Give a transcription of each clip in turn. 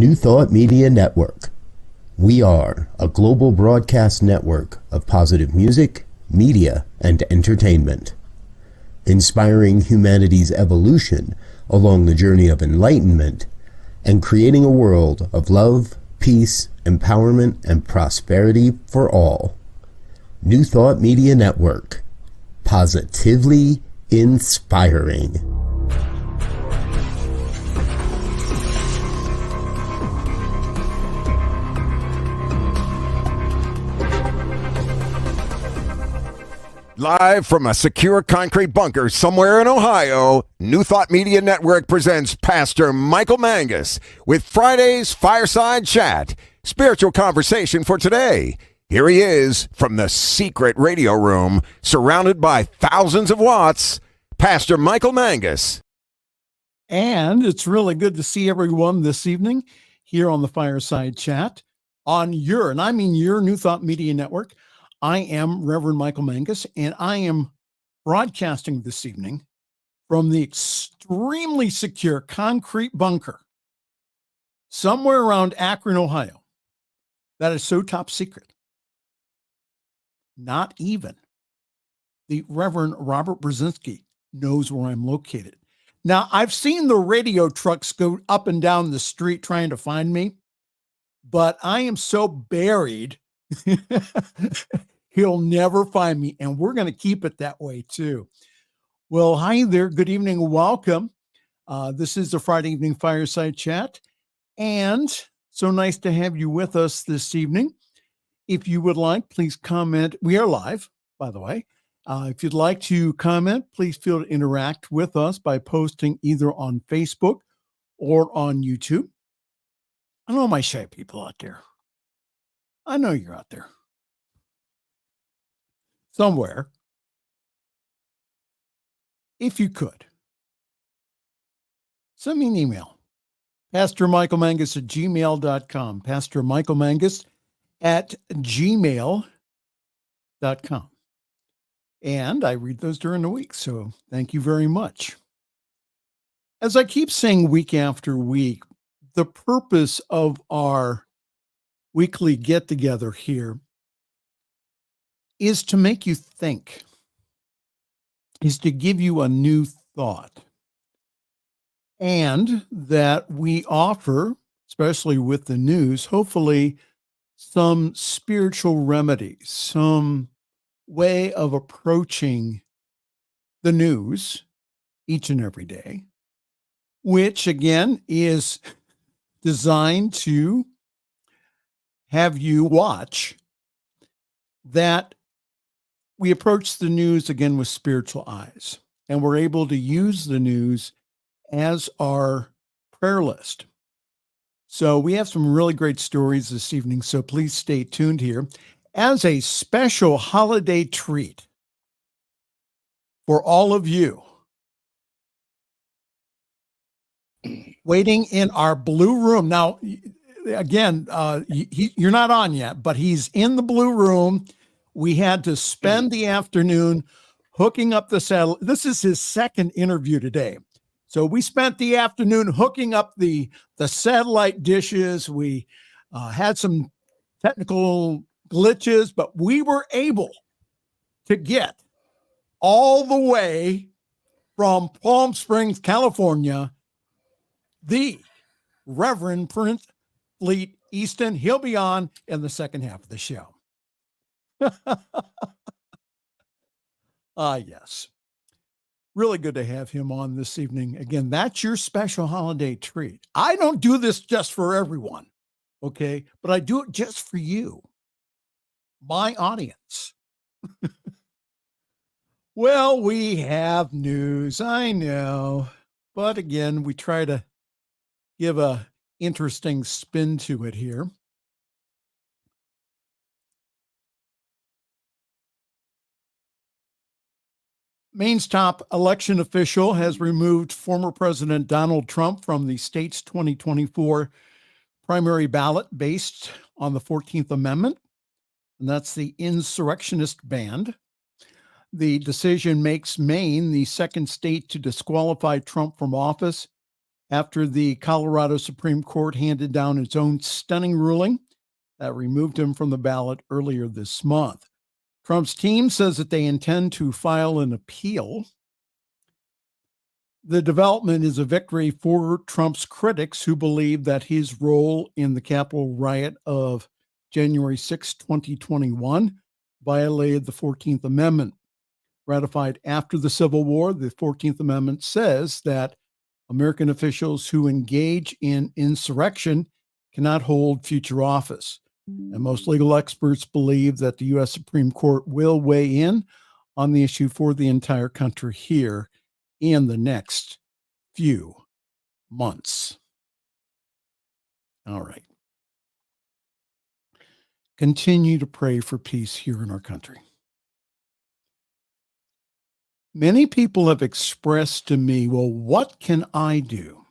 New Thought Media Network. We are a global broadcast network of positive music, media, and entertainment, inspiring humanity's evolution along the journey of enlightenment and creating a world of love, peace, empowerment, and prosperity for all. New Thought Media Network. Positively inspiring. Live from a secure concrete bunker somewhere in Ohio, New Thought Media Network presents Pastor Michael Mangus with Friday's Fireside Chat, spiritual conversation for today. Here he is from the secret radio room, surrounded by thousands of watts, Pastor Michael Mangus. And it's really good to see everyone this evening here on the Fireside Chat on your, and I mean your New Thought Media Network. I am Reverend Michael Mangus, and I am broadcasting this evening from the extremely secure concrete bunker somewhere around Akron, Ohio. That is so top secret. Not even the Reverend Robert Brzezinski knows where I'm located. Now, I've seen the radio trucks go up and down the street trying to find me, but I am so buried. He'll never find me, and we're going to keep it that way too. Well, hi there. Good evening. Welcome. This is the Friday evening Fireside Chat, and so nice to have you with us this evening. If you would like, please comment. We are live, by the way. If you'd like to comment, please feel to interact with us by posting either on Facebook or on YouTube. I know my shy people out there. I know you're out there. Somewhere. If you could, send me an email. PastorMichaelMangus@gmail.com. PastorMichaelMangus@gmail.com. And I read those during the week, so thank you very much. As I keep saying week after week, the purpose of our weekly get-together here is to make you think, is to give you a new thought, and that we offer, especially with the news, hopefully some spiritual remedies, some way of approaching the news each and every day, which again is designed to have you watch that we approach the news again with spiritual eyes, and we're able to use the news as our prayer list. So we have some really great stories this evening, so please stay tuned here. As a special holiday treat for all of you waiting in our blue room. Now, again, you're not on yet, but he's in the blue room. We had to spend the afternoon hooking up the satellite. This is his second interview today. So we spent the afternoon hooking up the satellite dishes. We had some technical glitches, but we were able to get all the way from Palm Springs, California, the Reverend Prince Fleet Easton. He'll be on in the second half of the show. Yes. Really good to have him on this evening. Again, that's your special holiday treat. I don't do this just for everyone, okay? But I do it just for you, my audience. Well, we have news, I know. But again, we try to give a interesting spin to it here. Maine's top election official has removed former President Donald Trump from the state's 2024 primary ballot based on the 14th Amendment, and that's the insurrectionist ban. The decision makes Maine the second state to disqualify Trump from office after the Colorado Supreme Court handed down its own stunning ruling that removed him from the ballot earlier this month. Trump's team says that they intend to file an appeal. The development is a victory for Trump's critics who believe that his role in the Capitol riot of January 6, 2021 violated the 14th Amendment. Ratified after the Civil War, the 14th Amendment says that American officials who engage in insurrection cannot hold future office. And most legal experts believe that the U.S. Supreme Court will weigh in on the issue for the entire country here in the next few months. All right. Continue to pray for peace here in our country. Many people have expressed to me, well, what can I do?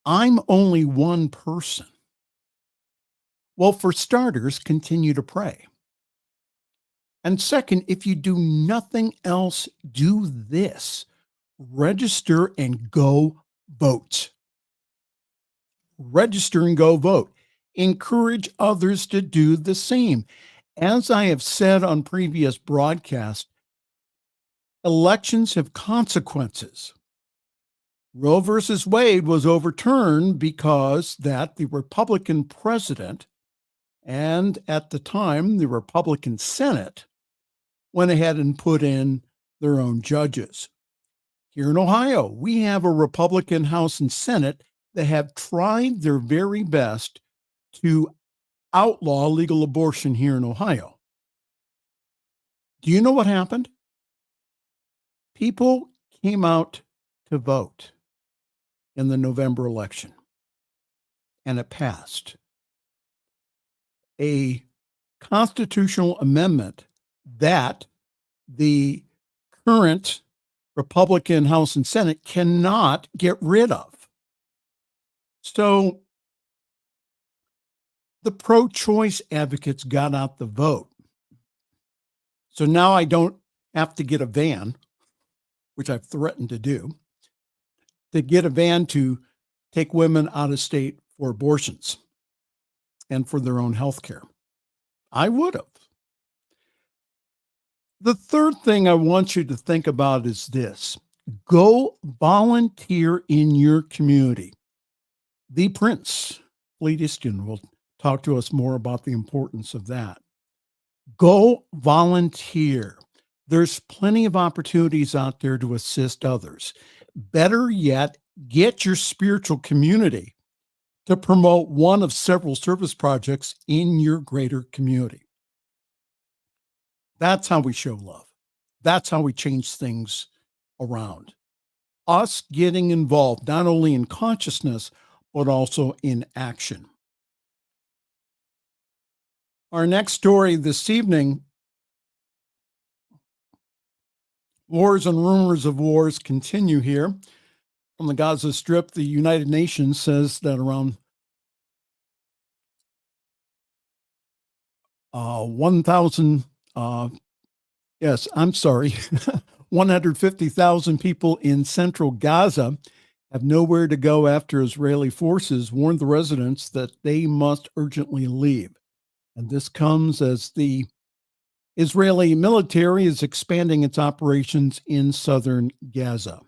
I'm only one person. Well, for starters, continue to pray. And second, if you do nothing else, do this. Register and go vote. Register and go vote. Encourage others to do the same. As I have said on previous broadcasts, elections have consequences. Roe versus Wade was overturned because that the Republican president and at the time the Republican Senate went ahead and put in their own judges. Here in Ohio, we have a Republican House and Senate that have tried their very best to outlaw legal abortion here in Ohio. Do you know what happened? People came out to vote in the November election, and it passed. A constitutional amendment that the current Republican House and Senate cannot get rid of. So the pro-choice advocates got out the vote. So now I don't have to get a van, which I've threatened to do, to get a van to take women out of state for abortions and for their own health care. I would have. The third thing I want you to think about is this. Go volunteer in your community. The Prince, Fleet Easton, will talk to us more about the importance of that. Go volunteer. There's plenty of opportunities out there to assist others. Better yet, get your spiritual community to promote one of several service projects in your greater community. That's how we show love. That's how we change things around. Us getting involved, not only in consciousness, but also in action. Our next story this evening, wars and rumors of wars continue here. On the Gaza Strip, the United Nations says that around 150,000 people in central Gaza have nowhere to go after Israeli forces warned the residents that they must urgently leave. And this comes as the Israeli military is expanding its operations in southern Gaza.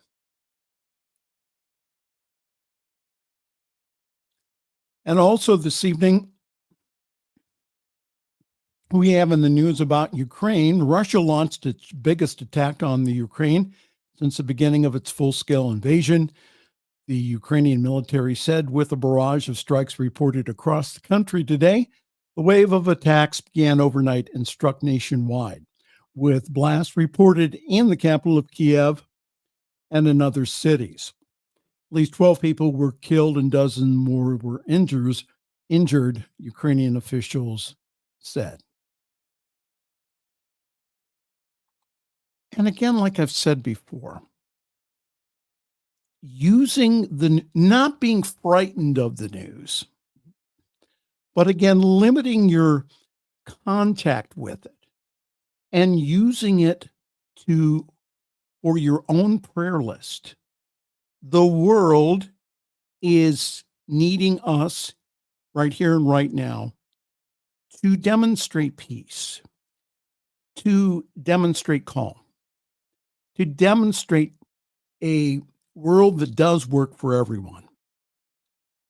And also this evening, we have in the news about Ukraine. Russia launched its biggest attack on the Ukraine since the beginning of its full-scale invasion. The Ukrainian military said with a barrage of strikes reported across the country today, the wave of attacks began overnight and struck nationwide, with blasts reported in the capital of Kiev and in other cities. At least 12 people were killed and dozens more were injured, Ukrainian officials said. And again, like I've said before, not being frightened of the news, but again, limiting your contact with it and using it for your own prayer list. The world is needing us right here and right now to demonstrate peace, to demonstrate calm, to demonstrate a world that does work for everyone.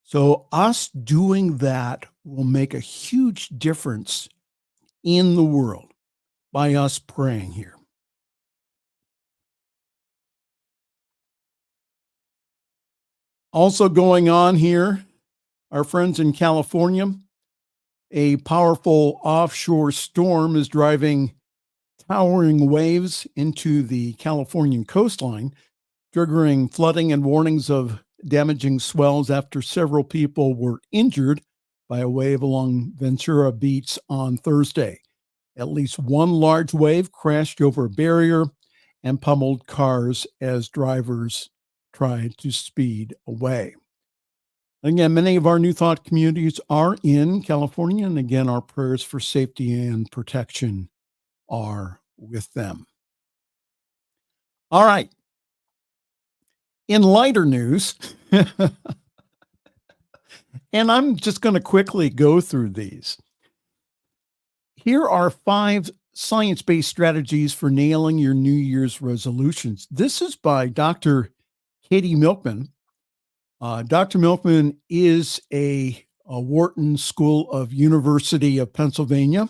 So us doing that will make a huge difference in the world by us praying here. Also going on here, our friends in California, a powerful offshore storm is driving towering waves into the Californian coastline, triggering flooding and warnings of damaging swells after several people were injured by a wave along Ventura Beach on Thursday. At least one large wave crashed over a barrier and pummeled cars as drivers tried to speed away. Again, many of our New Thought communities are in California, and again, our prayers for safety and protection are with them. All right. In lighter news, and I'm just going to quickly go through these. Here are 5 science-based strategies for nailing your New Year's resolutions. This is by Dr. Katie Milkman. Dr. Milkman is a Wharton School of University of Pennsylvania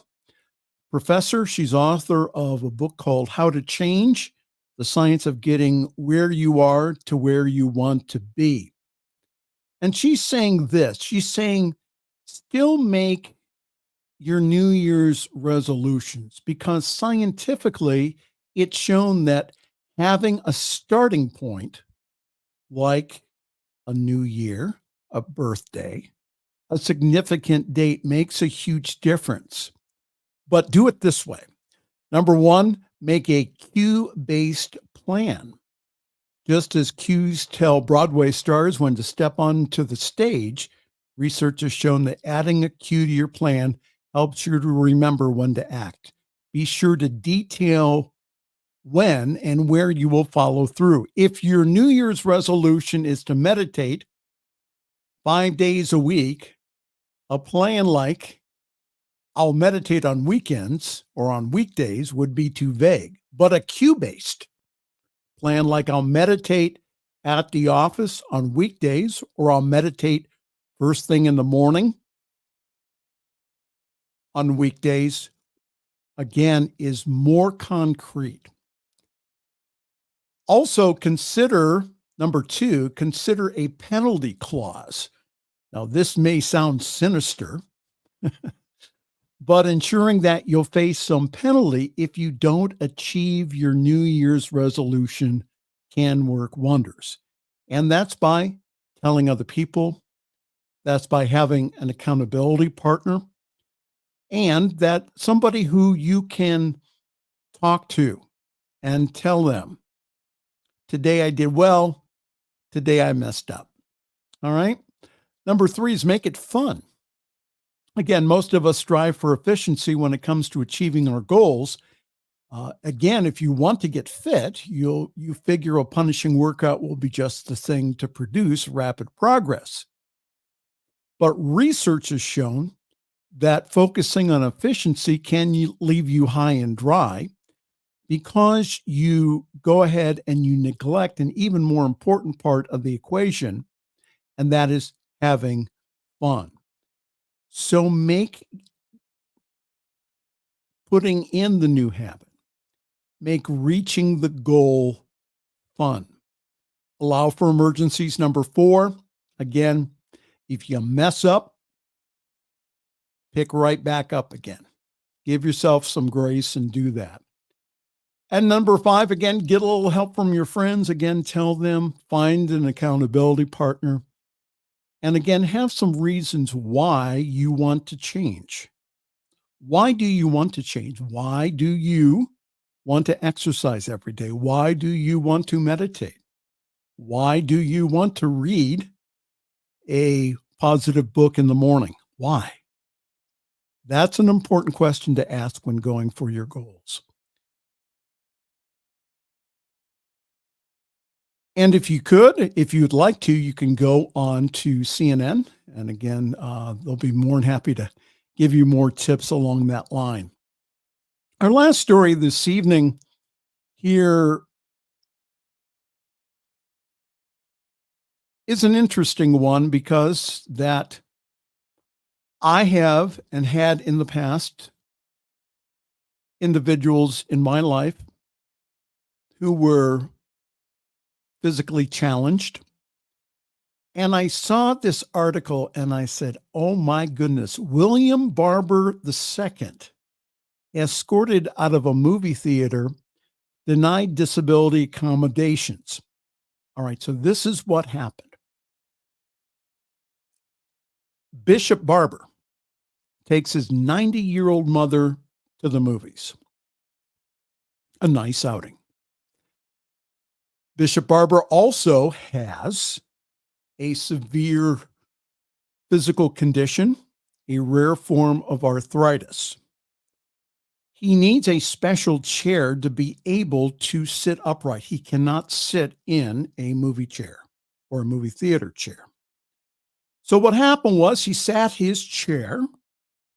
professor. She's author of a book called How to Change: The Science of Getting Where You Are to Where You Want to Be. And she's saying this. She's saying, still make your New Year's resolutions, because scientifically it's shown that having a starting point like a new year, a birthday, a significant date makes a huge difference. But do it this way. Number 1, make a cue-based plan. Just as cues tell Broadway stars when to step onto the stage, research has shown that adding a cue to your plan helps you to remember when to act. Be sure to detail when and where you will follow through. If your New Year's resolution is to meditate 5 days a week, a plan like I'll meditate on weekends or on weekdays would be too vague. But a cue-based plan like I'll meditate at the office on weekdays, or I'll meditate first thing in the morning on weekdays, again, is more concrete. Also consider, number 2, consider a penalty clause. Now, this may sound sinister, but ensuring that you'll face some penalty if you don't achieve your New Year's resolution can work wonders. And that's by telling other people, that's by having an accountability partner, and that somebody who you can talk to and tell them, today I did well, today I messed up. All right. Number 3 is make it fun. Again, most of us strive for efficiency when it comes to achieving our goals. Again, if you want to get fit, you figure a punishing workout will be just the thing to produce rapid progress. But research has shown that focusing on efficiency can leave you high and dry, because you go ahead and you neglect an even more important part of the equation, and that is having fun. So make putting in the new habit, make reaching the goal fun. Allow for emergencies. Number 4, again, if you mess up, pick right back up again. Give yourself some grace and do that. And number 5, again, get a little help from your friends. Again, tell them, find an accountability partner. And again, have some reasons why you want to change. Why do you want to change? Why do you want to exercise every day? Why do you want to meditate? Why do you want to read a positive book in the morning? Why? That's an important question to ask when going for your goals. And if you'd like to, you can go on to CNN. And again, they'll be more than happy to give you more tips along that line. Our last story this evening here is an interesting one because that I have and had in the past individuals in my life who were physically challenged. And I saw this article and I said, oh my goodness, William Barber II, escorted out of a movie theater, denied disability accommodations. All right, so this is what happened. Bishop Barber takes his 90-year-old mother to the movies. A nice outing. Bishop Barber also has a severe physical condition, a rare form of arthritis. He needs a special chair to be able to sit upright. He cannot sit in a movie chair or a movie theater chair. So what happened was he sat his chair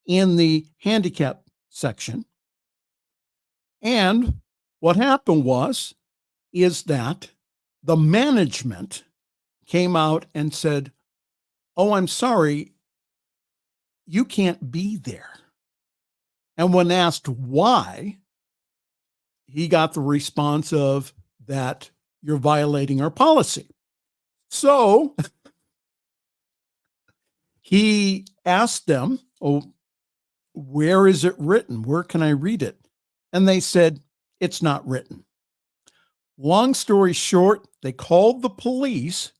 in the handicap section. And what happened is that the management came out and said, oh, I'm sorry, you can't be there. And when asked why, he got the response of that you're violating our policy. So he asked them, oh, where is it written? Where can I read it? And they said, it's not written. Long story short, they called the police,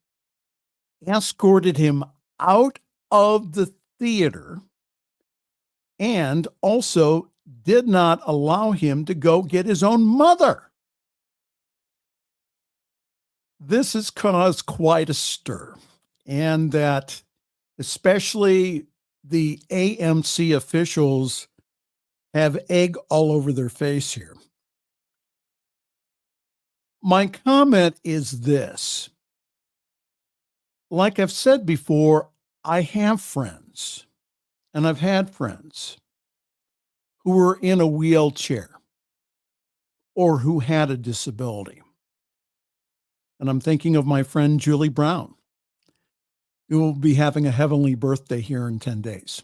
escorted him out of the theater, and also did not allow him to go get his own mother. This has caused quite a stir, and that especially the AMC officials have egg all over their face here. My comment is this. Like I've said before, I have friends, and I've had friends who were in a wheelchair or who had a disability. And I'm thinking of my friend Julie Brown, who will be having a heavenly birthday here in 10 days.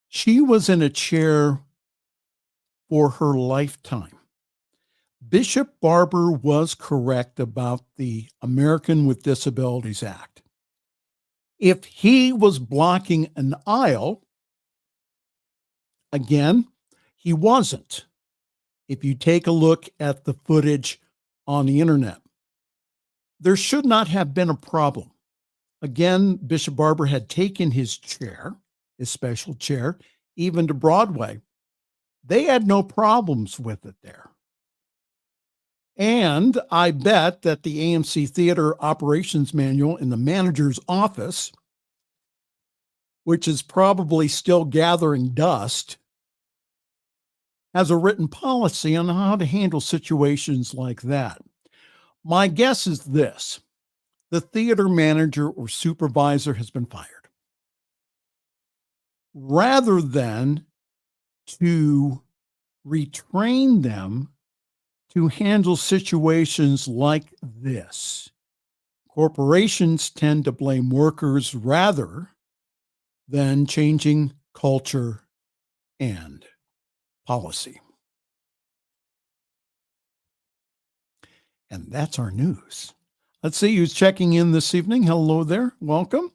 She was in a chair for her lifetime. Bishop Barber was correct about the American with Disabilities Act. If he was blocking an aisle, again, he wasn't. If you take a look at the footage on the internet, there should not have been a problem. Again, Bishop Barber had taken his chair, his special chair, even to Broadway. They had no problems with it there. And I bet that the AMC Theater Operations Manual in the manager's office, which is probably still gathering dust, has a written policy on how to handle situations like that. My guess is this: the theater manager or supervisor has been fired. Rather than to retrain them to handle situations like this, corporations tend to blame workers rather than changing culture and policy. And that's our news. Let's see who's checking in this evening. Hello there. Welcome.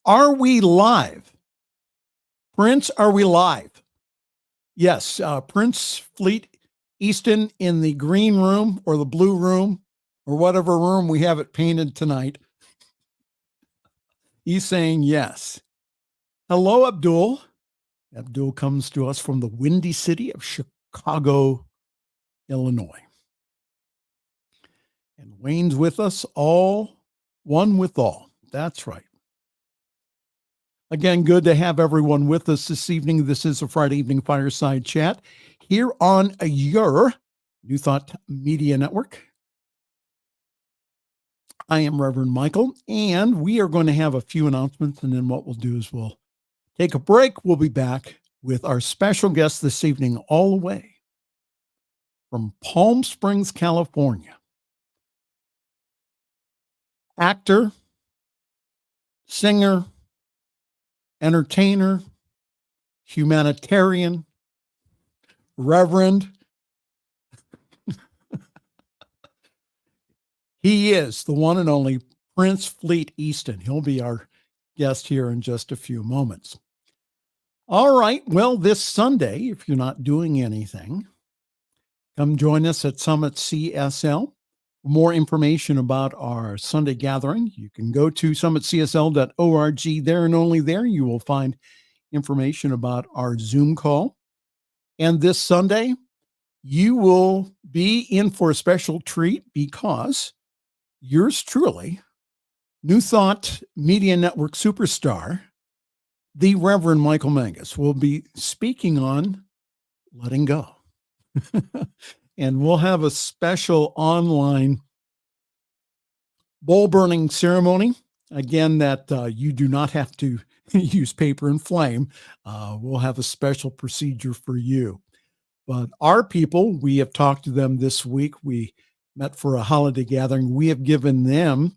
Are we live? Prince, are we live? Yes, Prince Fleet Easton in the green room or the blue room or whatever room we have it painted tonight. He's saying yes. Hello, Abdul. Abdul comes to us from the windy city of Chicago, Illinois. And Wayne's with us, all one with all. That's right. Again, good to have everyone with us this evening. This is a Friday evening fireside chat here on your New Thought Media Network. I am Reverend Michael, and we are going to have a few announcements, and then what we'll do is we'll take a break. We'll be back with our special guest this evening, all the way from Palm Springs, California. Actor, singer, entertainer, humanitarian, reverend. He is the one and only Prince Fleet Easton. He'll be our guest here in just a few moments. All right. Well, this Sunday, if you're not doing anything, come join us at Summit CSL. For more information about our Sunday gathering, you can go to summitcsl.org. There and only there you will find information about our Zoom call. And this Sunday, you will be in for a special treat because yours truly, New Thought Media Network superstar, the Reverend Michael Mangus, will be speaking on letting go. And we'll have a special online bowl burning ceremony. Again, that you do not have to use paper and flame. We'll have a special procedure for you. But our people, we have talked to them this week. We met for a holiday gathering. We have given them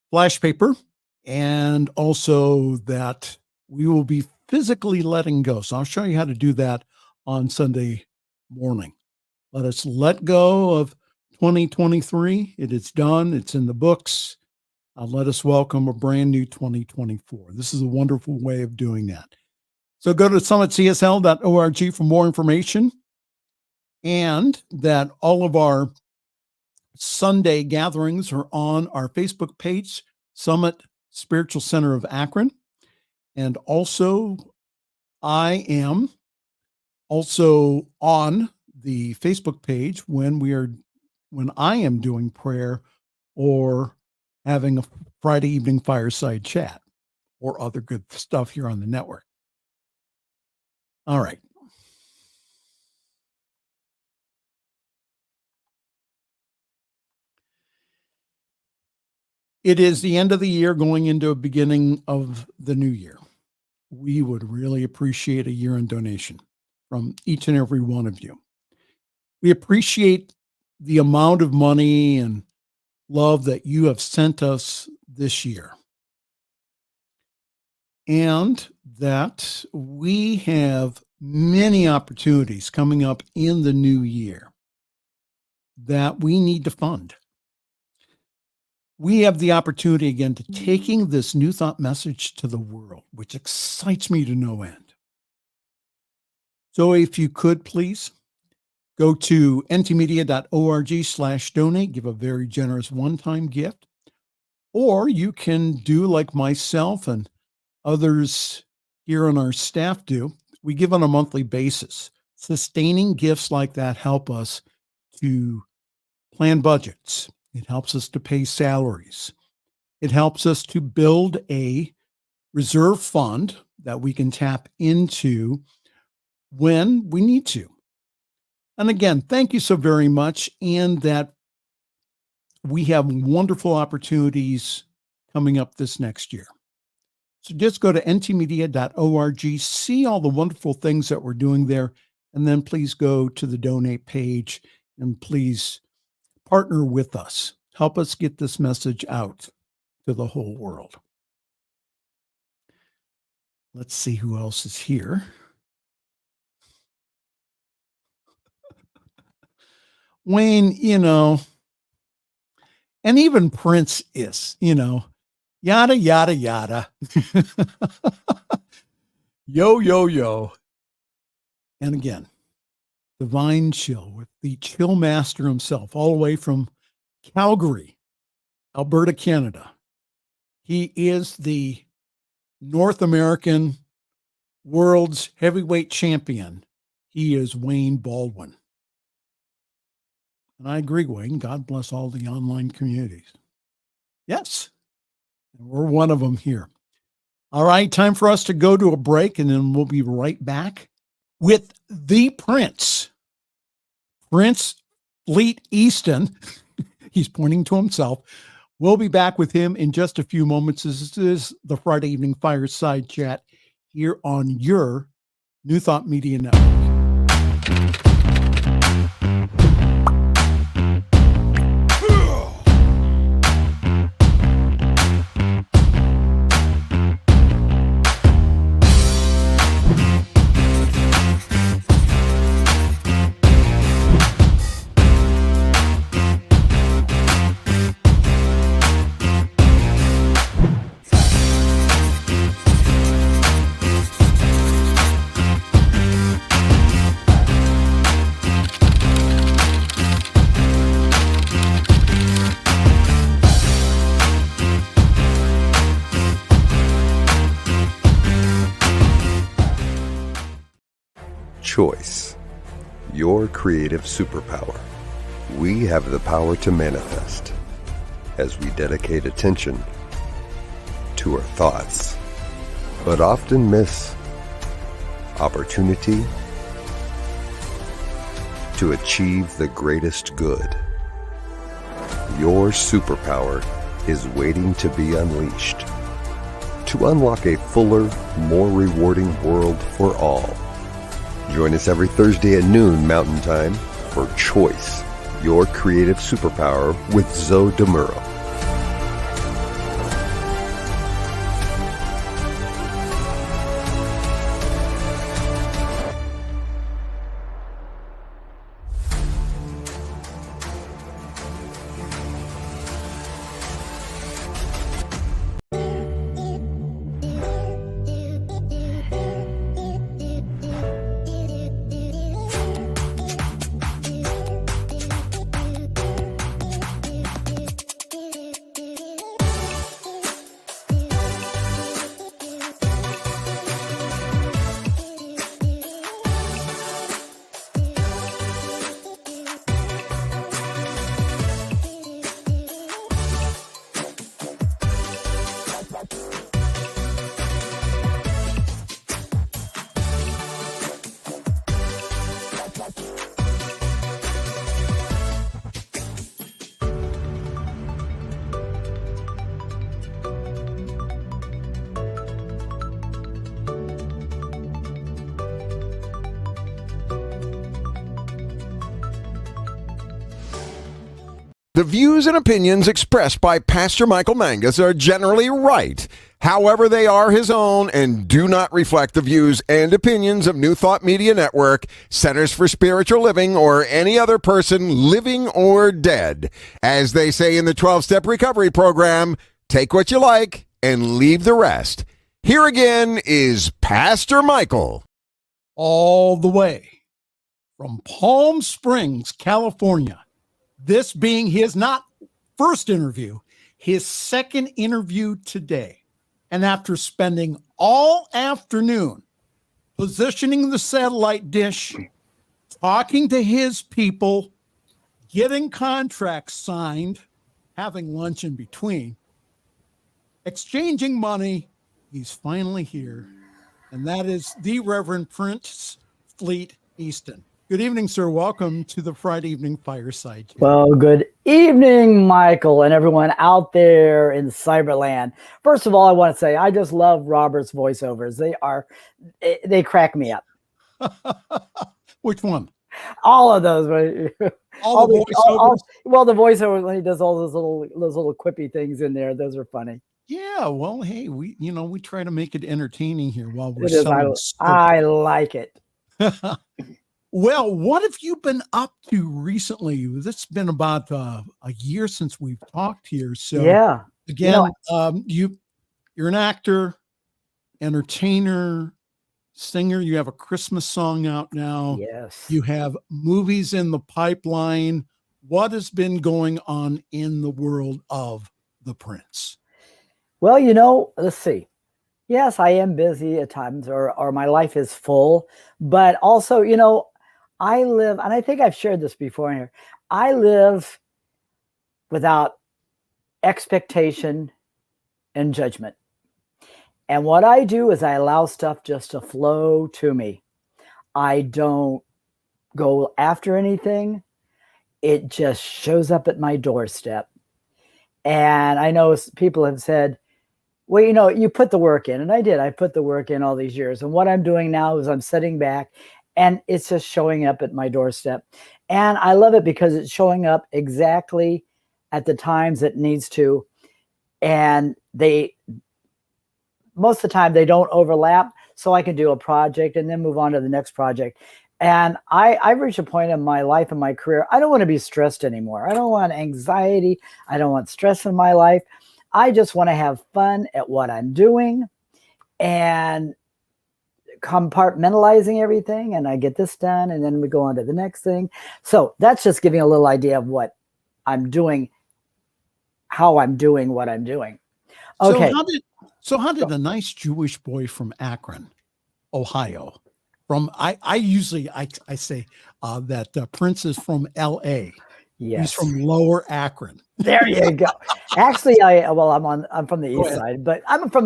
flash paper, and also that we will be physically letting go. So I'll show you how to do that on Sunday morning. Let us let go of 2023. It is done. It's in the books. Let us welcome a brand new 2024. This is a wonderful way of doing that. So go to summitcsl.org for more information, and that all of our Sunday gatherings are on our Facebook page, Summit Spiritual Center of Akron. And also, I am also on the Facebook page when I am doing prayer or having a Friday evening fireside chat or other good stuff here on the network. All right. It is the end of the year going into a beginning of the new year. We would really appreciate a year-end donation from each and every one of you. We appreciate the amount of money and love that you have sent us this year. And that we have many opportunities coming up in the new year that we need to fund. We have the opportunity again to taking this New Thought message to the world, which excites me to no end. So if you could please go to ntmedia.org/donate, give a very generous one-time gift, or you can do like myself and others here on our staff do. We give on a monthly basis. Sustaining gifts like that help us to plan budgets. It helps us to pay salaries. It helps us to build a reserve fund that we can tap into when we need to. And again, thank you so very much. And that we have wonderful opportunities coming up this next year. So just go to ntmedia.org, see all the wonderful things that we're doing there, and then please go to the donate page and please partner with us. Help us get this message out to the whole world. Let's see who else is here. Wayne, and even Prince is, yada, yada, yada. Yo, yo, yo. And again, Divine Chill with the Chill Master himself, all the way from Calgary, Alberta, Canada. He is the North American world's heavyweight champion. He is Wayne Baldwin. And I agree, Wayne. God bless all the online communities. Yes. And we're one of them here. All right, time for us to go to a break, and then we'll be right back with the Prince Fleet Easton. He's pointing to himself We'll be back with him in just a few moments. This is the Friday Evening Fireside Chat here on your New Thought Media Network. Choice, your creative superpower. We have the power to manifest as we dedicate attention to our thoughts, but often miss opportunity to achieve the greatest good. Your superpower is waiting to be unleashed to unlock a fuller, more rewarding world for all. Join us every Thursday at noon Mountain Time for Choice, your creative superpower with Zoe DeMuro. The views and opinions expressed by Pastor Michael Mangus are generally right. However, they are his own and do not reflect the views and opinions of New Thought Media Network, Centers for Spiritual Living, or any other person living or dead. As they say in the 12-Step Recovery Program, take what you like and leave the rest. Here again is Pastor Michael. All the way from Palm Springs, California. This being his not first interview, his second interview today. And after spending all afternoon positioning the satellite dish, talking to his people, getting contracts signed, having lunch in between, exchanging money, he's finally here. And that is the Reverend Prince Fleet Easton. Good evening, sir. Welcome to the Friday Evening Fireside Chat. Well, good evening, Michael, and everyone out there in Cyberland. First of all, I want to say I just love Robert's voiceovers. They crack me up. Which one? All of those. All the voiceovers? The voiceovers when he does all those little quippy things in there. Those are funny. Yeah, well, hey, we try to make it entertaining here while we're selling. I like it. Well, what have you been up to recently? It's been about a year since we've talked here. So yeah, again, you're an actor, entertainer, singer. You have a Christmas song out now. Yes. You have movies in the pipeline. What has been going on in the world of the Prince? Well, let's see. Yes, I am busy at times, or my life is full, but also, I live, and I think I've shared this before here, I live without expectation and judgment. And what I do is I allow stuff just to flow to me. I don't go after anything. It just shows up at my doorstep. And I know people have said, well, you know, you put the work in, and I did. I put the work in all these years. And what I'm doing now is I'm sitting back and it's just showing up at my doorstep. And I love it because it's showing up exactly at the times it needs to. And most of the time they don't overlap. So I can do a project and then move on to the next project. And I've reached a point in my life and my career, I don't want to be stressed anymore. I don't want anxiety. I don't want stress in my life. I just want to have fun at what I'm doing and compartmentalizing everything. And I get this done and then we go on to the next thing. So that's just giving a little idea of what I'm doing, how I'm doing what I'm doing. Okay. So how did a nice Jewish boy from Akron, Ohio, I usually say that Prince is from L.A. Yes. He's from Lower Akron. There you go. Actually, I'm from the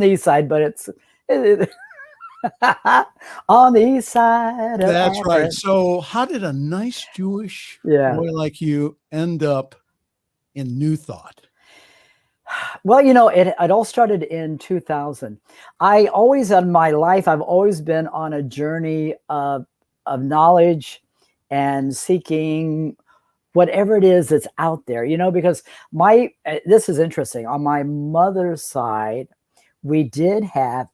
east side, but it's on the east side. That's Akron. right. So how did a nice Jewish boy like you end up in New Thought? Well, you know, it all started in 2000. I always in my life, I've always been on a journey of knowledge and seeking whatever it is that's out there, you know, because this is interesting. On my mother's side, we did have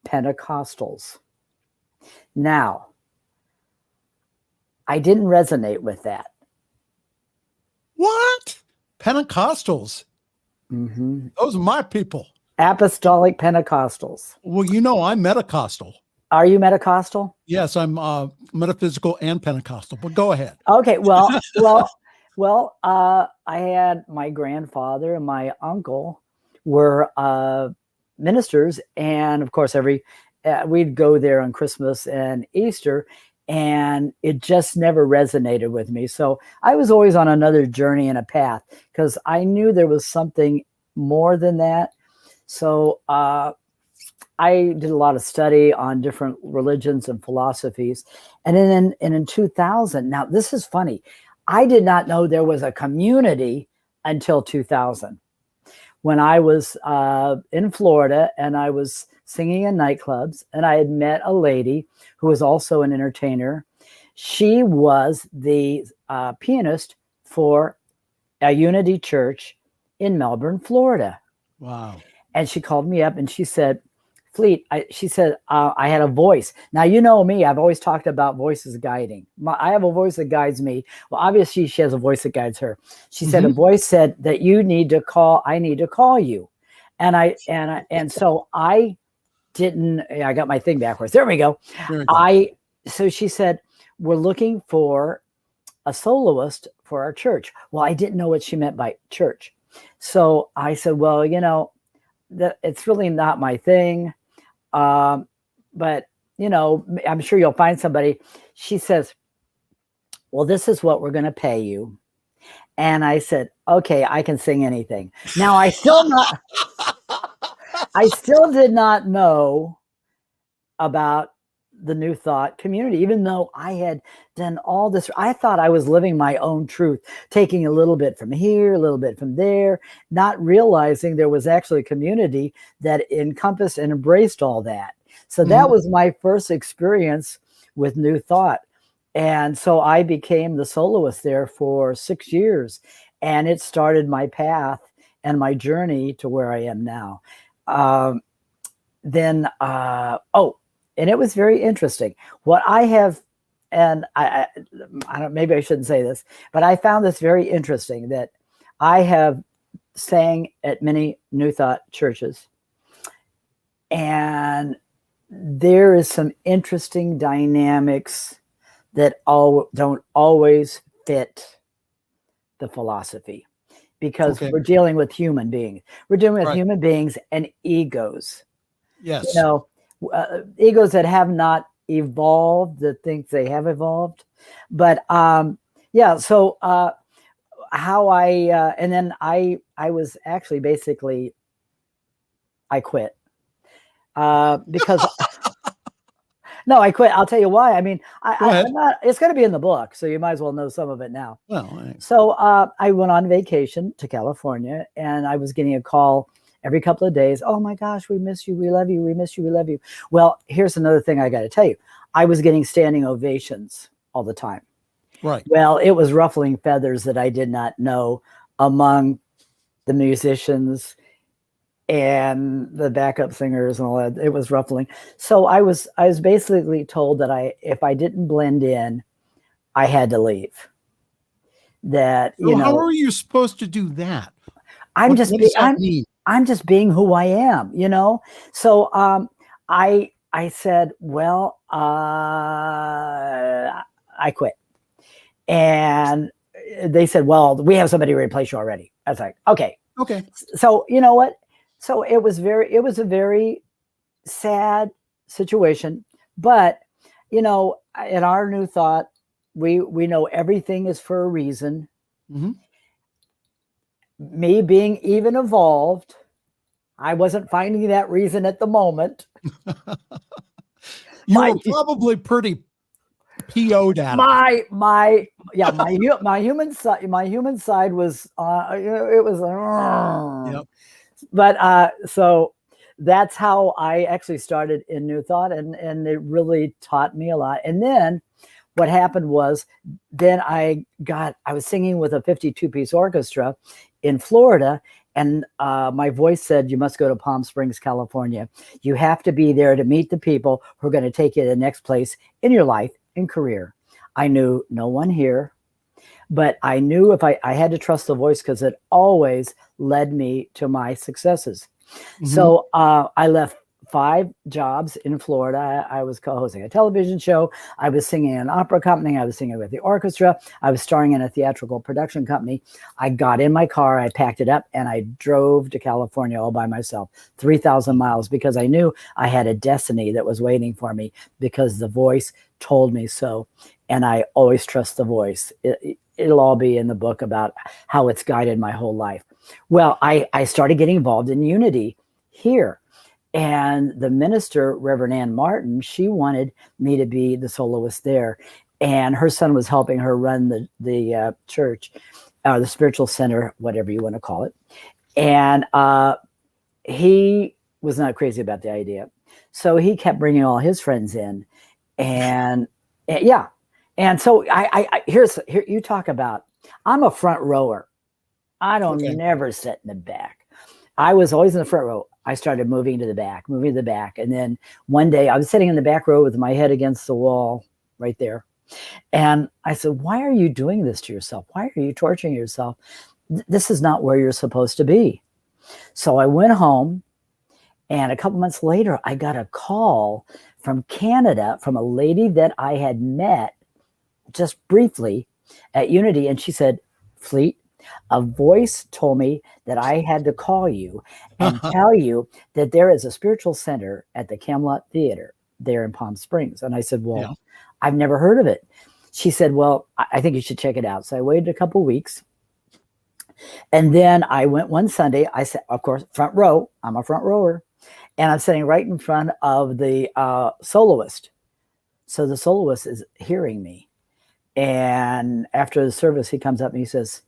Pentecostals. Now, I didn't resonate with that. What? Pentecostals? Mm-hmm. Those are my people. Apostolic Pentecostals. Well, you know, I'm Metacostal. Are you Metacostal? Yes, I'm metaphysical and Pentecostal, but go ahead. Okay, I had my grandfather and my uncle were ministers, and of course, we'd go there on Christmas and Easter, and it just never resonated with me. So I was always on another journey and a path because I knew there was something more than that. So I did a lot of study on different religions and philosophies. And then in 2000, now this is funny. I did not know there was a community until 2000 when I was in Florida and I was singing in nightclubs, and I had met a lady who was also an entertainer. She was the pianist for a Unity Church in Melbourne, Florida. Wow. And she called me up and she said, Fleet, she said, I had a voice. Now, you know me, I've always talked about voices guiding. I have a voice that guides me. Well, obviously she has a voice that guides her. She said, a voice said that I need to call you. And so I got my thing backwards. There we go. So she said, we're looking for a soloist for our church. Well, I didn't know what she meant by church. So I said, well, you know, it's really not my thing. But you know, I'm sure you'll find somebody. She says, well, this is what we're going to pay you. And I said, okay, I can sing anything. Now I still did not know about the New Thought community, even though I had done all this. I thought I was living my own truth, taking a little bit from here, a little bit from there, not realizing there was actually a community that encompassed and embraced all that. So that was my first experience with New Thought. And so I became the soloist there for 6 years, and it started my path and my journey to where I am now. And it was very interesting. What I have, and I don't, maybe I shouldn't say this, but I found this very interesting that I have sang at many New Thought churches, and there is some interesting dynamics that don't always fit the philosophy, because we're dealing with human beings. We're dealing with human beings and egos. Yes. You know, egos that have not evolved, that think they have evolved. But so how and then I was actually basically, I quit because No, I quit. I'll tell you why. I mean, Go ahead. I'm not, it's going to be in the book, so you might as well know some of it now. Well, So I went on vacation to California, and I was getting a call every couple of days. Oh my gosh, we miss you. We love you. We miss you. We love you. Well, here's another thing I got to tell you. I was getting standing ovations all the time. right. Well, it was ruffling feathers that I did not know among the musicians and the backup singers and all that. It was ruffling. So I was basically told that if I didn't blend in, I had to leave. That, So how are you supposed to do that? I'm What does that mean? I'm just being who I am, So I said, well, I quit. And they said, well, we have somebody to replace you already. I was like, okay. So you know what? So it was a very sad situation, but in our new thought, we know everything is for a reason. Mm-hmm. Me being even evolved, I wasn't finding that reason at the moment. You were probably pretty PO'd at it. My human side was it was Yep. But so that's how I actually started in New Thought, and it really taught me a lot. And then what happened was, then I was singing with a 52-piece orchestra in Florida, and my voice said, you must go to Palm Springs, California. You have to be there to meet the people who are going to take you to the next place in your life and career. I knew no one here, but I knew if I had to trust the voice, because it always led me to my successes. Mm-hmm. So I left 5 jobs in Florida. I was co-hosting a television show. I was singing in an opera company. I was singing with the orchestra. I was starring in a theatrical production company. I got in my car, I packed it up, and I drove to California all by myself, 3,000 miles, because I knew I had a destiny that was waiting for me, because the voice told me so. And I always trust the voice. It'll all be in the book about how it's guided my whole life. Well, I started getting involved in Unity here. And the minister, Reverend Ann Martin, she wanted me to be the soloist there. And her son was helping her run the church, the spiritual center, whatever you want to call it. And he was not crazy about the idea. So he kept bringing all his friends in. And yeah. And so here you talk about, I'm a front rower. I don't never sit in the back. I was always in the front row. I started moving to the back. And then one day I was sitting in the back row with my head against the wall right there. And I said, why are you doing this to yourself? Why are you torturing yourself? This is not where you're supposed to be. So I went home, and a couple months later, I got a call from Canada from a lady that I had met just briefly at Unity. And she said, Fleet, a voice told me that I had to call you and tell you that there is a spiritual center at the Camelot Theater there in Palm Springs. And I said, well, I've never heard of it. She said, well, I think you should check it out. So I waited a couple of weeks. And then I went one Sunday. I said, of course, front row. I'm a front rower. And I'm sitting right in front of the soloist. So the soloist is hearing me. And after the service, he comes up and he says,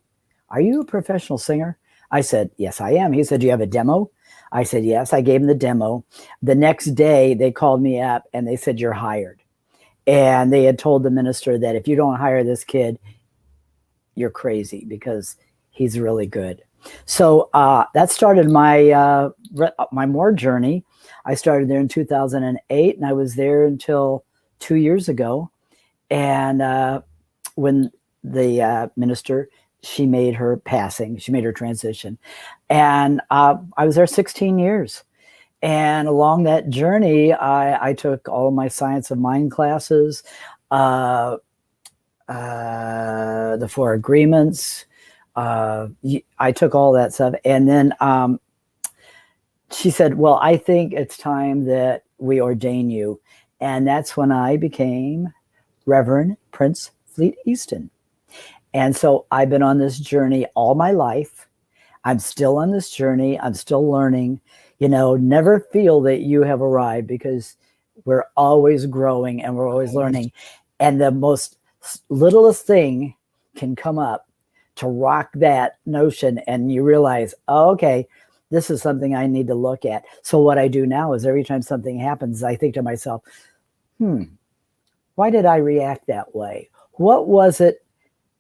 are you a professional singer? I said, yes, I am. He said, do you have a demo? I said, yes. I gave him the demo. The next day, they called me up and they said, you're hired. And they had told the minister that if you don't hire this kid, you're crazy, because he's really good. So that started my more journey. I started there in 2008, and I was there until 2 years ago. And when the minister, she made her passing, she made her transition. And I was there 16 years. And along that journey, I took all of my Science of Mind classes, the 4 Agreements. I took all that stuff. And then she said, well, I think it's time that we ordain you. And that's when I became Reverend Prince Fleet Easton. And so I've been on this journey all my life. I'm still on this journey. I'm still learning. Never feel that you have arrived, because We're always growing and we're always learning. And the most littlest thing can come up to rock that notion. And you realize, oh, okay, this is something I need to look at. So what I do now is every time something happens, I think to myself, why did I react that way? What was it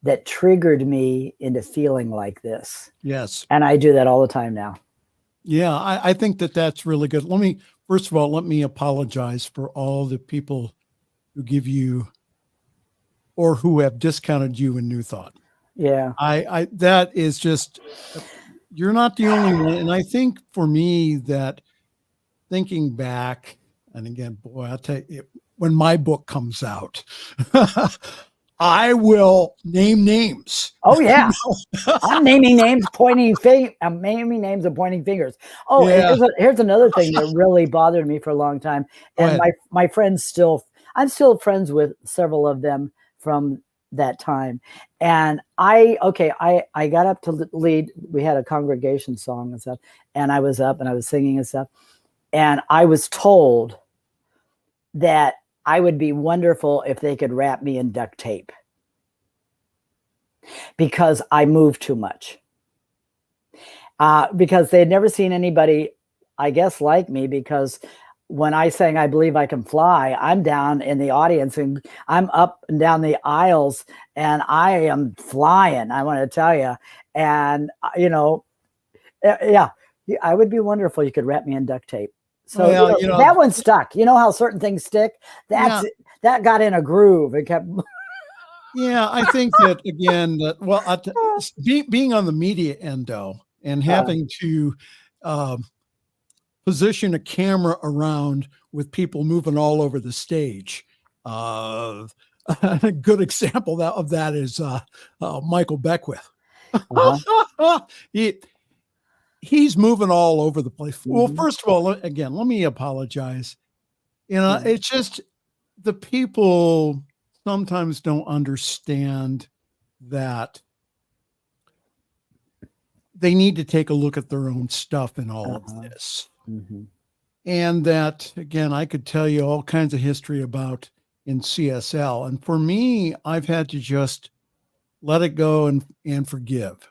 that triggered me into feeling like this? Yes. And I do that all the time now. Yeah, I think that that's really good. First of all, let me apologize for all the people who give you or who have discounted you in New Thought. Yeah. I that is just, you're not the only one. And I think for me that thinking back, and again, boy, I'll tell you, when my book comes out, I will name names. Oh yeah. I'm naming names, I'm naming names and pointing fingers. Oh, Yeah. and here's another thing that really bothered me for a long time. And my friends I'm still friends with several of them from that time. And I got up to lead. We had a congregation song and stuff, and I was up and I was singing and stuff. And I was told that I would be wonderful if they could wrap me in duct tape because I move too much. Because they'd never seen anybody, I guess, like me, because when I sang I Believe I Can Fly, I'm down in the audience and I'm up and down the aisles and I am flying, I want to tell you. And, yeah, I would be wonderful. You could wrap me in duct tape. So that one stuck. You know how certain things stick? That got in a groove. It kept. Yeah, I think that again, being on the media end though, and having to position a camera around with people moving all over the stage. A good example of that is Michael Beckwith. He's moving all over the place. Well, first of all, again, let me apologize. It's just the people sometimes don't understand that they need to take a look at their own stuff in all of this. And that, again, I could tell you all kinds of history about in CSL. And for me, I've had to just let it go and forgive.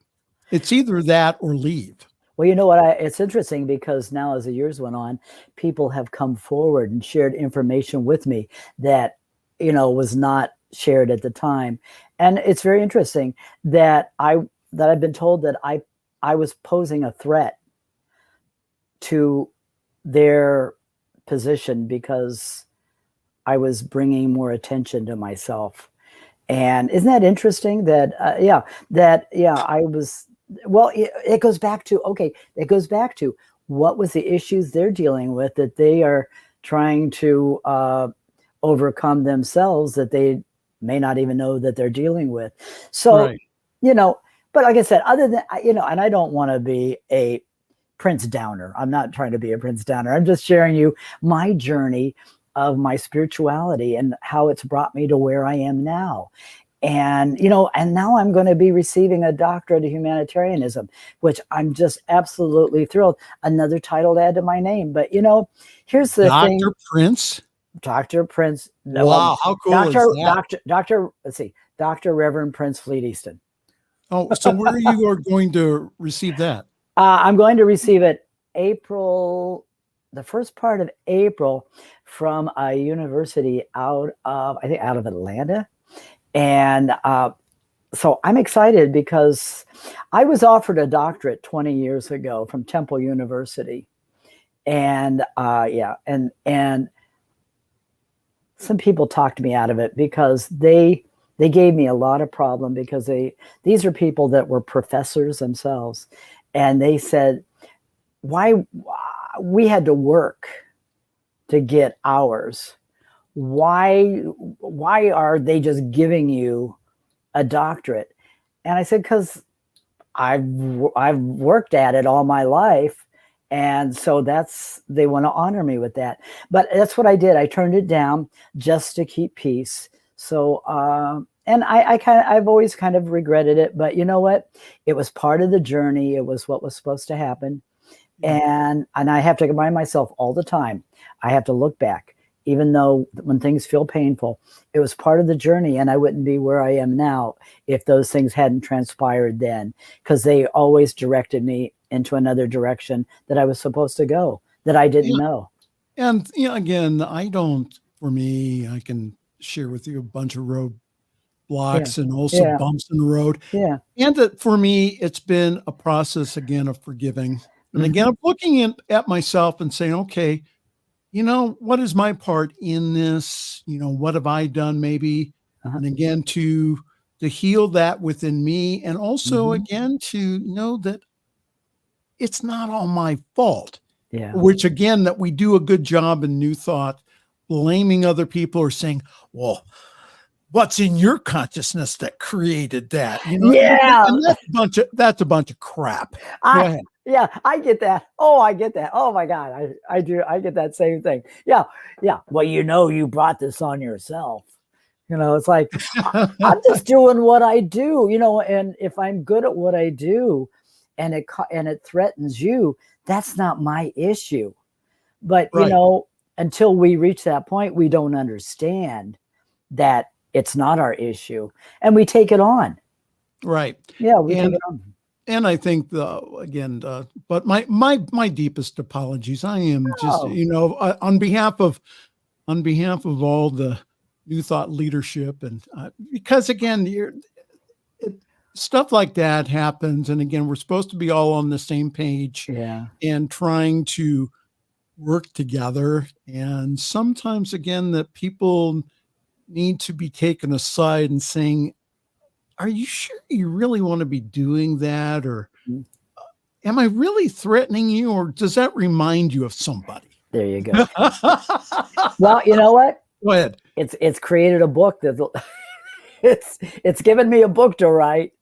It's either that or leave. Well, you know what? It's interesting because now as the years went on, people have come forward and shared information with me that, was not shared at the time. And it's very interesting that I've been told that I was posing a threat to their position because I was bringing more attention to myself. And isn't that interesting that, I was, well, it goes back to, what was the issues they're dealing with that they are trying to overcome themselves that they may not even know that they're dealing with. So, but like I said, other than, and I don't want to be a Prince Downer. I'm not trying to be a Prince Downer. I'm just sharing you my journey of my spirituality and how it's brought me to where I am now. And, and now I'm going to be receiving a doctorate of humanitarianism, which I'm just absolutely thrilled. Another title to add to my name. But, here's the thing. Dr. Prince. Wow, how cool is that? Dr. Reverend Prince Fleet Easton. Oh, so where are you going to receive that? I'm going to receive it the first part of April from a university out of Atlanta. And so I'm excited because I was offered a doctorate 20 years ago from Temple University. And and some people talked me out of it because they gave me a lot of problem because these are people that were professors themselves. And they said, why we had to work to get ours. Why are they just giving you a doctorate? And I said, because I've worked at it all my life. And so they want to honor me with that. But that's what I did. I turned it down just to keep peace. So, and I've always kind of regretted it, but you know what? It was part of the journey. It was what was supposed to happen. And I have to remind myself all the time, I have to look back even though when things feel painful, it was part of the journey, and I wouldn't be where I am now if those things hadn't transpired then, because they always directed me into another direction that I was supposed to go that I didn't know. And again, for me, I can share with you a bunch of road blocks and also bumps in the road. Yeah. And that for me, it's been a process again of forgiving. And again, I'm looking at myself and saying, okay, what is my part in this? What have I done maybe? And again, to heal that within me, and also again, to know that it's not all my fault. Yeah. Which again, that we do a good job in New Thought, blaming other people or saying, well, what's in your consciousness that created that? Yeah. And that's a bunch of crap. Go ahead. Yeah, I get that. Oh, I get that. Oh my God. I do. I get that same thing. Yeah. Yeah. Well, you brought this on yourself. It's like, I'm just doing what I do, and if I'm good at what I do and it threatens you, that's not my issue. But, until we reach that point, we don't understand that it's not our issue, and we take it on. Right. Yeah. We take it on. And I think but my deepest apologies. I am just, on behalf of all the New Thought leadership, and because again, stuff like that happens. And again, we're supposed to be all on the same page and trying to work together. And sometimes again, that people need to be taken aside and saying, are you sure you really want to be doing that? Or am I really threatening you? Or does that remind you of somebody? There you go. Well, you know what? Go ahead. It's created a book that it's given me a book to write.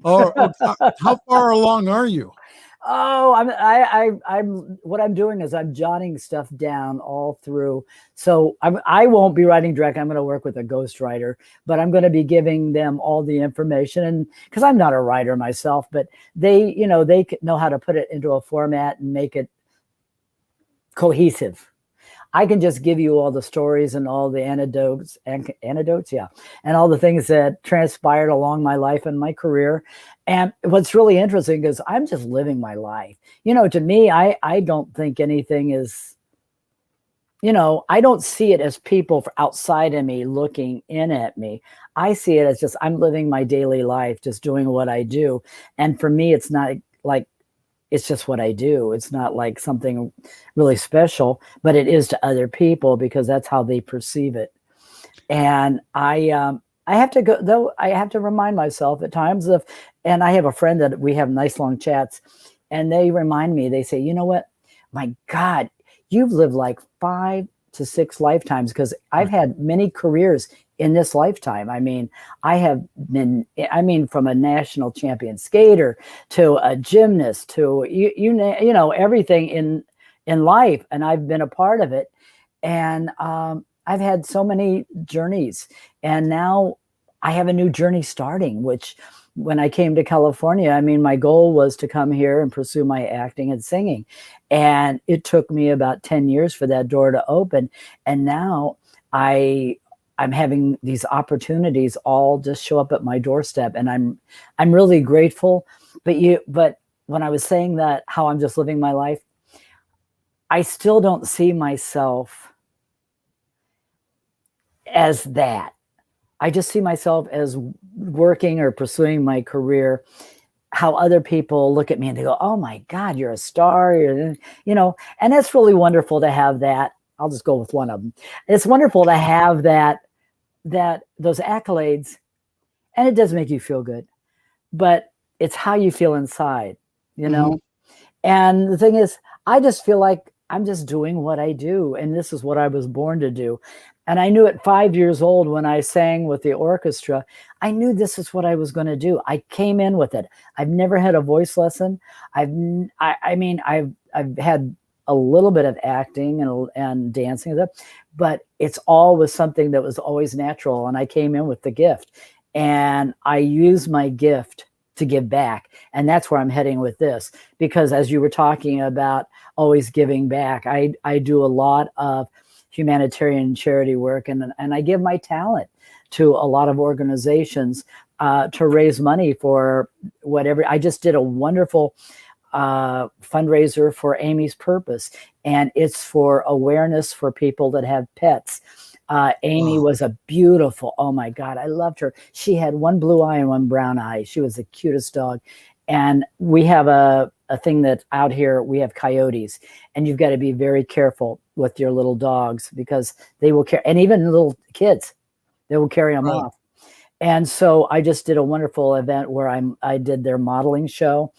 Oh, how far along are you? Oh, I'm what I'm doing is I'm jotting stuff down all through. So I won't be writing direct. I'm going to work with a ghostwriter, but I'm going to be giving them all the information. And because I'm not a writer myself, but they know how to put it into a format and make it cohesive. I can just give you all the stories and all the anecdotes, and all the things that transpired along my life and my career. And what's really interesting is I'm just living my life. To me, I don't think anything is, I don't see it as people outside of me looking in at me. I see it as just, I'm living my daily life, just doing what I do. And for me, it's not like, it's just what I do. It's not like something really special, but it is to other people because that's how they perceive it. And I have to go, though, I have to remind myself at times and I have a friend that we have nice long chats, and they remind me, they say, you know what, my God, you've lived like 5 to 6 lifetimes, because I've had many careers in this lifetime. I mean, I have been, from a national champion skater to a gymnast to everything in life. And I've been a part of it. And I've had so many journeys, and now I have a new journey starting, which when I came to California, my goal was to come here and pursue my acting and singing. And it took me about 10 years for that door to open. And now I'm having these opportunities all just show up at my doorstep. And I'm really grateful. But when I was saying that, how I'm just living my life, I still don't see myself as that. I just see myself as working or pursuing my career, how other people look at me and they go, oh my God, you're a star, and that's really wonderful to have that. I'll just go with one of them. It's wonderful to have those accolades, and it does make you feel good, but it's how you feel inside, And the thing is, I just feel like I'm just doing what I do, and this is what I was born to do. And I knew at 5 years old, when I sang with the orchestra, I knew this is what I was going to do. I came in with it. I've never had a voice lesson. I've had a little bit of acting and dancing, but it's all was something that was always natural. And I came in with the gift, and I used my gift to give back. And that's where I'm heading with this, because as you were talking about always giving back, I do a lot of humanitarian charity work, and I give my talent to a lot of organizations to raise money for whatever. I just did a wonderful fundraiser for Amy's Purpose, and it's for awareness for people that have pets. Amy was a beautiful, oh my God, I loved her. She had one blue eye and one brown eye. She was the cutest dog. And we have a thing that out here, we have coyotes, and you've got to be very careful with your little dogs because they will carry, and even little kids, they will carry them off. And so I just did a wonderful event where I did their modeling show.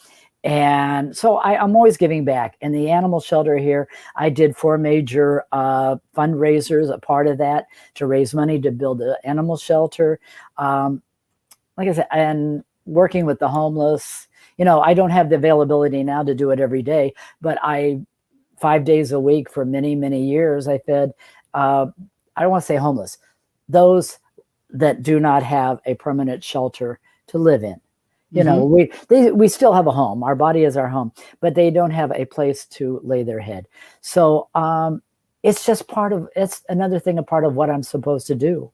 And so I'm always giving back. In the animal shelter here, I did 4 major fundraisers, a part of that, to raise money to build an animal shelter. Like I said, and working with the homeless. You know, I don't have the availability now to do it every day, but 5 days a week for many, many years, I fed, I don't want to say homeless, those that do not have a permanent shelter to live in. You know, we still have a home. Our body is our home, but they don't have a place to lay their head. So it's just it's another thing, a part of what I'm supposed to do.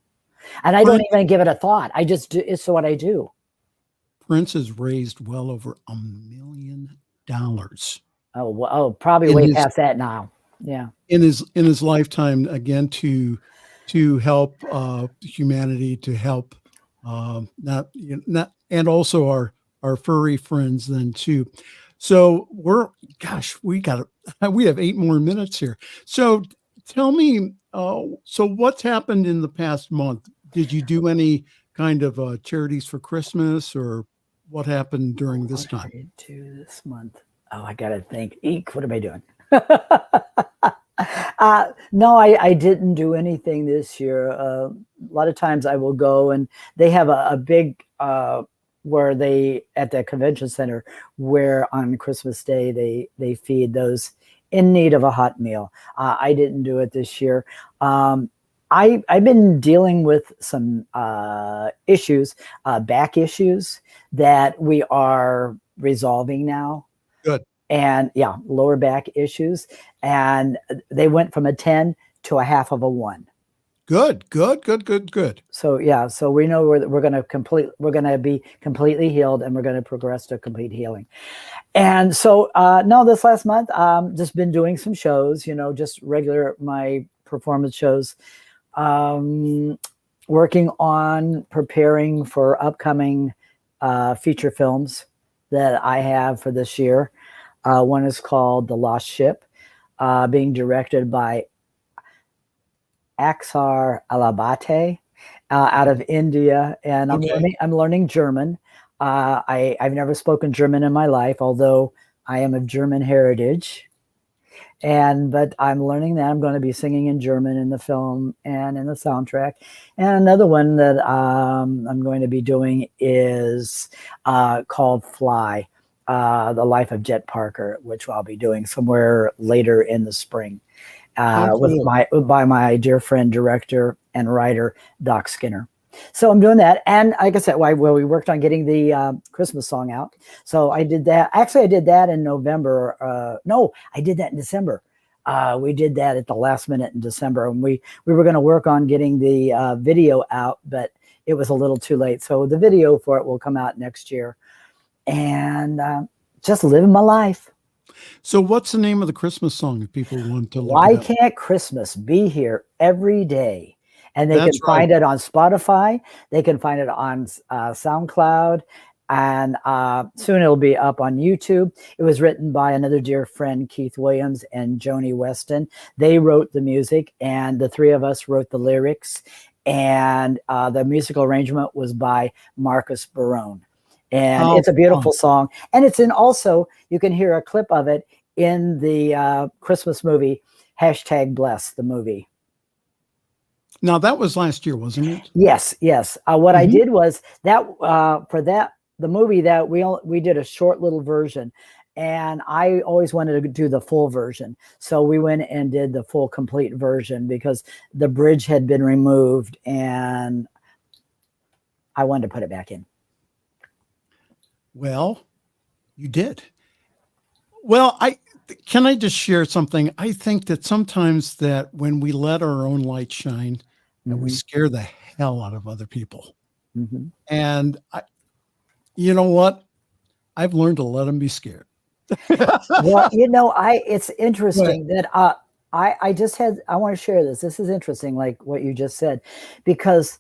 And I don't even give it a thought. I just do. It's what I do. Prince has raised well over $1 million. Oh, probably way past that now. Yeah. In his lifetime, again, to help humanity, to help and also our furry friends then too. So we have 8 more minutes here. So tell me, so what's happened in the past month? Did you do any kind of charities for Christmas, or what happened during this time? What did I do this month? Oh, I got to think. Eek, what am I doing? No, I didn't do anything this year. A lot of times I will go, and they have a big where they at the convention center where on Christmas Day they feed those in need of a hot meal. I didn't do it this year. I've been dealing with some issues, back issues that we are resolving now. Good. And yeah, lower back issues. And they went from a 10 to a half of a 1. Good. So yeah, so we know we're going to be completely healed, and we're going to progress to complete healing. And so no, this last month, just been doing some shows, just regular, my performance shows, working on preparing for upcoming feature films that I have for this year. One is called The Lost Ship, being directed by Aksar Alabate out of India, and I'm learning German. I've never spoken German in my life, although I am of German heritage. But I'm learning that. I'm going to be singing in German in the film and in the soundtrack. And another one that I'm going to be doing is called Fly, The Life of Jet Parker, which I'll be doing somewhere later in the spring by my dear friend, director and writer, Doc Skinner. So I'm doing that. And like I said, we worked on getting the Christmas song out. So I did that. Actually, I did that in November. No, I did that in December. We did that at the last minute in December. And we were going to work on getting the video out, but it was a little too late. So the video for it will come out next year. And just living my life. So what's the name of the Christmas song if people want to look Why it up? Can't Christmas Be Here Every Day? And they can find it on Spotify. They can find it on SoundCloud. And soon it'll be up on YouTube. It was written by another dear friend, Keith Williams and Joni Weston. They wrote the music, and the 3 of us wrote the lyrics. And the musical arrangement was by Marcus Barone. And it's a beautiful song. And it's also, you can hear a clip of it in the Christmas movie, #Bless the movie. Now that was last year, wasn't it? Yes. What I did was that for the movie that we did a short little version, and I always wanted to do the full version. So we went and did the full complete version because the bridge had been removed, and I wanted to put it back in. Well, you did. Well, can I just share something? I think that sometimes that when we let our own light shine, that we scare the hell out of other people. And you know what? I've learned to let them be scared. Well, it's interesting that I want to share this. This is interesting, like what you just said, because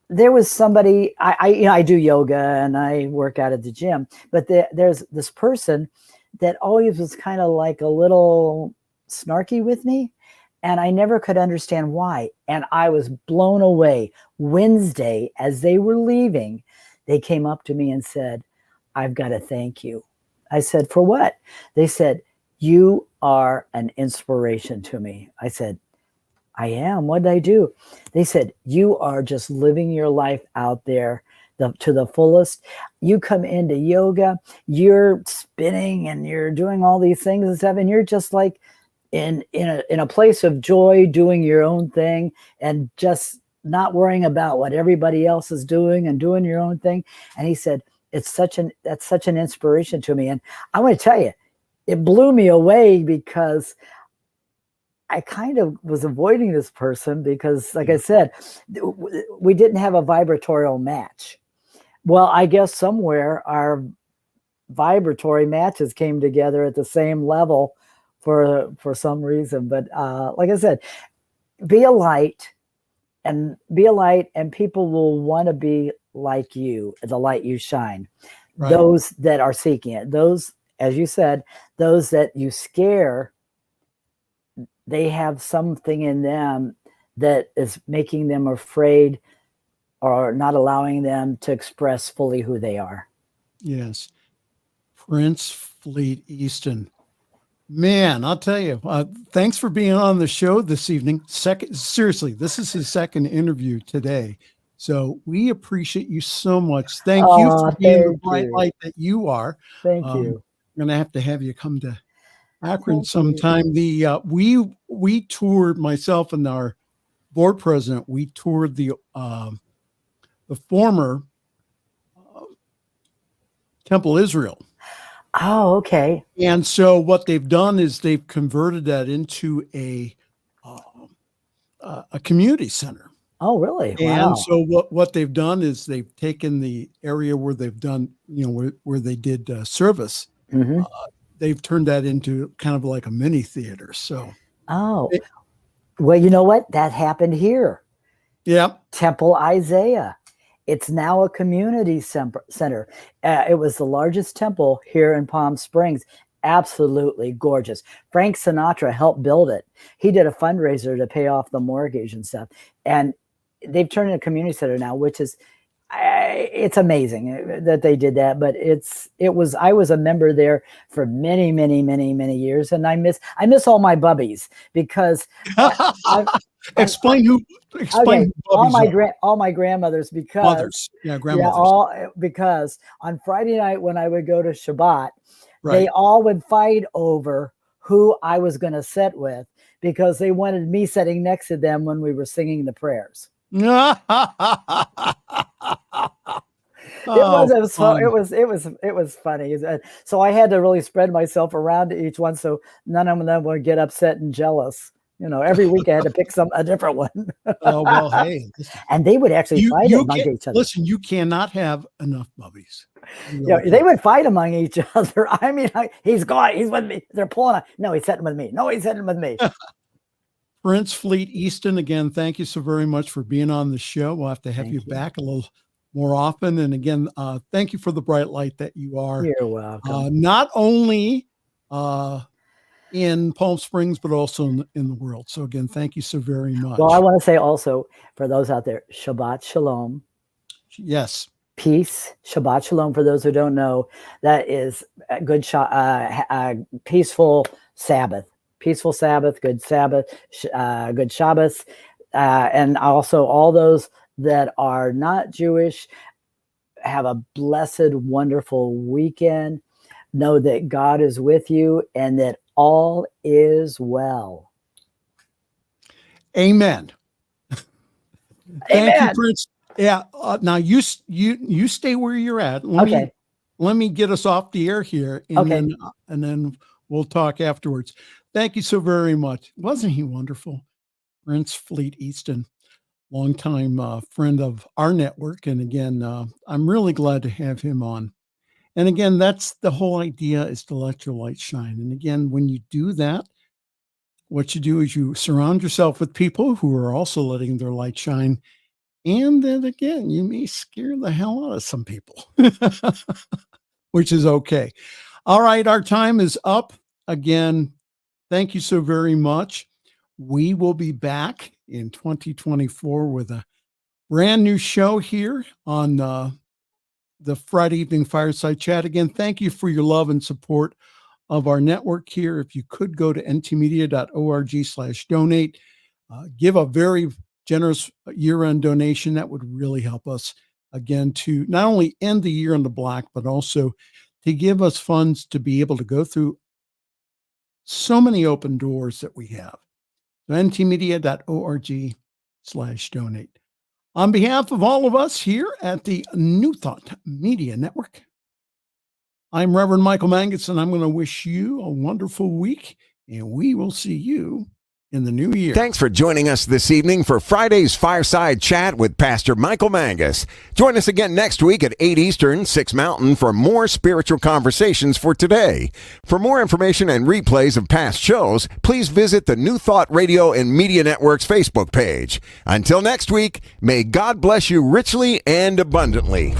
there was somebody, I do yoga and I work out at the gym, but there's this person that always was kind of like a little snarky with me. And I never could understand why. And I was blown away. Wednesday, as they were leaving, they came up to me and said, I've got to thank you. I said, for what? They said, you are an inspiration to me. I said, I am. What did I do? They said, you are just living your life out there to the fullest. You come into yoga, you're spinning and you're doing all these things and stuff, and you're just like in a place of joy, doing your own thing and just not worrying about what everybody else is doing and doing your own thing. And he said, that's such an inspiration to me. And I want to tell you, it blew me away because I kind of was avoiding this person because, like I said, we didn't have a vibratorial match. Well, I guess somewhere our vibratory matches came together at the same level for some reason. But like I said, be a light and people will want to be like you, the light you shine. Right. Those that are seeking it, those, as you said, those that you scare, they have something in them that is making them afraid or not allowing them to express fully who they are. Yes. Prince Fleet Easton. Man, I'll tell you, thanks for being on the show this evening. Seriously, this is his second interview today. So we appreciate you so much. Thank you for being the bright light that you are. Thank you. I'm going to have you come to Akron sometime. We toured, myself and our board president, we toured the former Temple Israel. Oh, okay. And so what they've done is they've converted that into a community center. Oh, really? Wow. And so what they've done is they've taken the area where they've done, where they did service. Mm-hmm. They've turned that into kind of like a mini theater. So. Oh, well, you know what? That happened here. Yeah. Temple Isaiah. It's now a community center. It was the largest temple here in Palm Springs. Absolutely gorgeous. Frank Sinatra helped build it. He did a fundraiser to pay off the mortgage and stuff. And they've turned it into a community center now, which is, it's amazing that they did that. But I was a member there for many, many, many, many years. And I miss all my bubbies because Explain all my grandmothers, because mothers. Yeah, grandmothers. Because on Friday night when I would go to Shabbat, they all would fight over who I was going to sit with because they wanted me sitting next to them when we were singing the prayers. It was funny. So I had to really spread myself around to each one so none of them would get upset and jealous. Every week I had to pick a different one. Oh, well, hey. And they would actually fight among each other. Listen, you cannot have enough bubbies. Yeah, they would fight among each other. I mean, he's gone. He's with me. They're pulling on. No, he's sitting with me. No, he's sitting with me. Prince Fleet Easton, again, thank you so very much for being on the show. We'll have to have you back a little more often. And again, thank you for the bright light that you are. You're welcome. Not only in Palm Springs, but also in the world. So again, thank you so very much. Well, I want to say also for those out there, Shabbat Shalom. Yes. Peace. Shabbat Shalom. For those who don't know, that is a good peaceful Sabbath. Peaceful Sabbath, good Sabbath, good Shabbos. And also all those that are not Jewish, have a blessed, wonderful weekend. Know that God is with you and that all is well. Amen. Thank you, Prince. Yeah. Now you stay where you're at. Let me get us off the air here, and then We'll talk afterwards. Thank you so very much. Wasn't he wonderful? Prince Fleet Easton, longtime friend of our network. And again, I'm really glad to have him on. And again, that's the whole idea, is to let your light shine. And again, when you do that, what you do is you surround yourself with people who are also letting their light shine. And then again, you may scare the hell out of some people, which is okay. All right, our time is up. Again, thank you so very much. We will be back in 2024 with a brand new show here on the Friday Evening Fireside Chat. Again, thank you for your love and support of our network here. If you could go to ntmedia.org/donate, give a very generous year-end donation. That would really help us, again, to not only end the year in the black, but also to give us funds to be able to go through so many open doors that we have. So ntmedia.org/donate. On behalf of all of us here at the New Thought Media Network, I'm Reverend Michael Mangus, and I'm going to wish you a wonderful week, and we will see you in the new year. Thanks for joining us this evening for Friday's Fireside Chat with Pastor Michael Mangus. Join us again next week at 8 Eastern, 6 Mountain for more spiritual conversations for today. For more information and replays of past shows, please visit the New Thought Radio and Media Network's Facebook page. Until next week, may God bless you richly and abundantly.